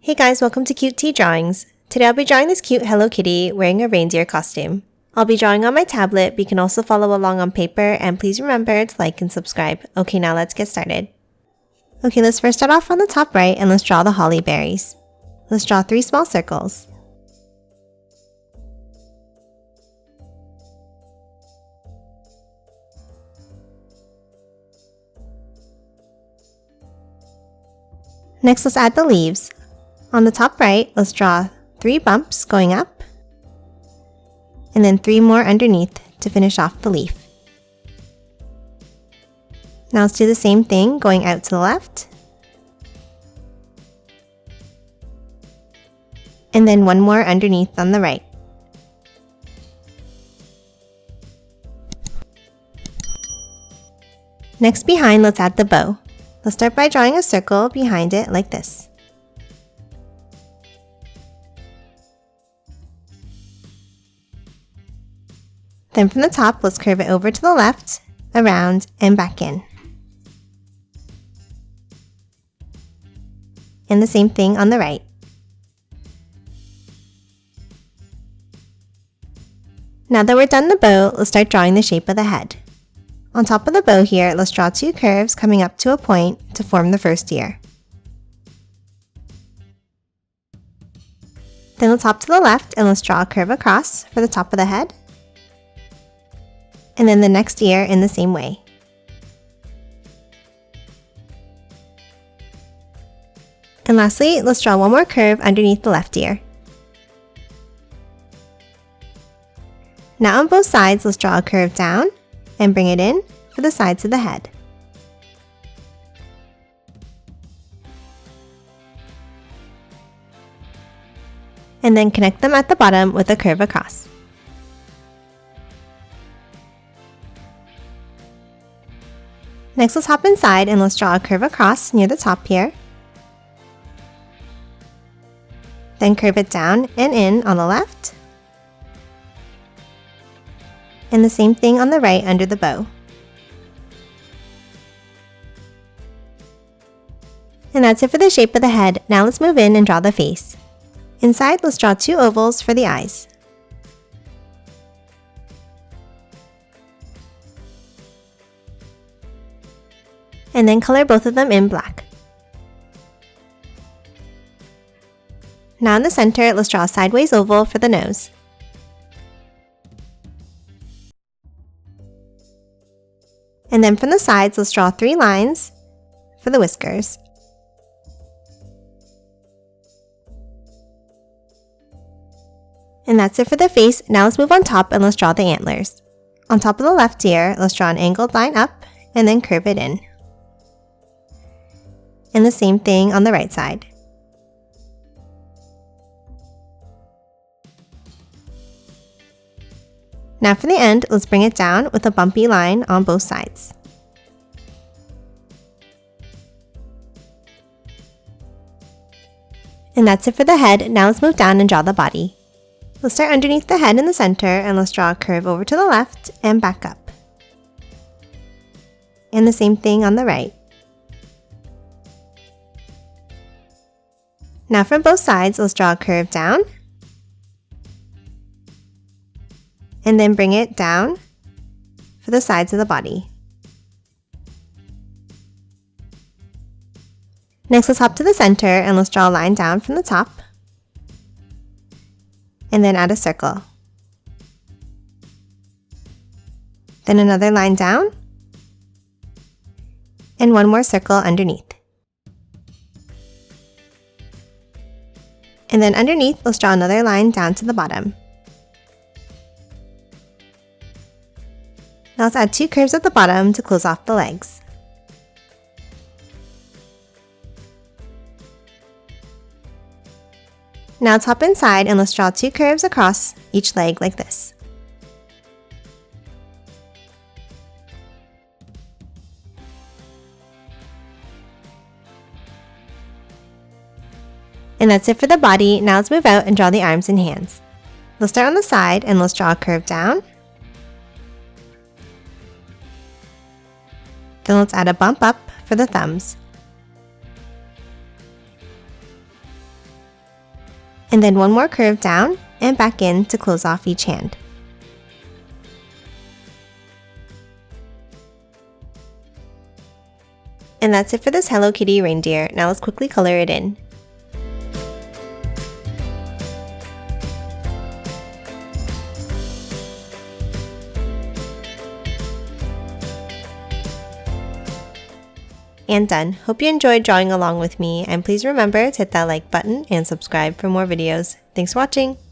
Hey guys, welcome to Cute Tea Drawings. Today I'll be drawing this cute Hello Kitty wearing a reindeer costume. I'll be drawing on my tablet, but you can also follow along on paper, and please remember to like and subscribe. Okay, now let's get started. Okay, let's first start off on the top right and let's draw the holly berries. Let's draw 3 small circles. Next, let's add the leaves. On the top right, let's draw 3 bumps going up, and then 3 more underneath to finish off the leaf. Now let's do the same thing going out to the left, and then 1 more underneath on the right. Next, behind, let's add the bow. Let's start by drawing a circle behind it like this. Then from the top, let's curve it over to the left, around, and back in. And the same thing on the right. Now that we're done the bow, let's start drawing the shape of the head. On top of the bow here, let's draw 2 curves coming up to a point to form the first ear. Then let's hop to the left and let's draw a curve across for the top of the head, and then the next ear in the same way. And lastly, let's draw 1 more curve underneath the left ear. Now on both sides, let's draw a curve down and bring it in for the sides of the head. And then connect them at the bottom with a curve across. Next, let's hop inside and let's draw a curve across near the top here. Then curve it down and in on the left. And the same thing on the right under the bow. And that's it for the shape of the head. Now let's move in and draw the face. Inside, let's draw 2 ovals for the eyes. And then color both of them in black. Now in the center, let's draw a sideways oval for the nose. And then from the sides, let's draw 3 lines for the whiskers. And that's it for the face. Now let's move on top and let's draw the antlers. On top of the left ear, let's draw an angled line up and then curve it in. And the same thing on the right side. Now for the end, let's bring it down with a bumpy line on both sides. And that's it for the head. Now let's move down and draw the body. Let's start underneath the head in the center and let's draw a curve over to the left and back up. And the same thing on the right. Now from both sides, let's draw a curve down, and then bring it down for the sides of the body. Next, let's hop to the center and let's draw a line down from the top, and then add a circle. Then another line down, and 1 more circle underneath. And then underneath, let's draw another line down to the bottom. Now let's add 2 curves at the bottom to close off the legs. Now let's hop inside and let's draw 2 curves across each leg like this. And that's it for the body. Now let's move out and draw the arms and hands. Let's start on the side and let's draw a curve down. Then let's add a bump up for the thumbs. And then one more curve down and back in to close off each hand. And that's it for this Hello Kitty reindeer. Now let's quickly color it in. And done. Hope you enjoyed drawing along with me, and please remember to hit that like button and subscribe for more videos. Thanks for watching!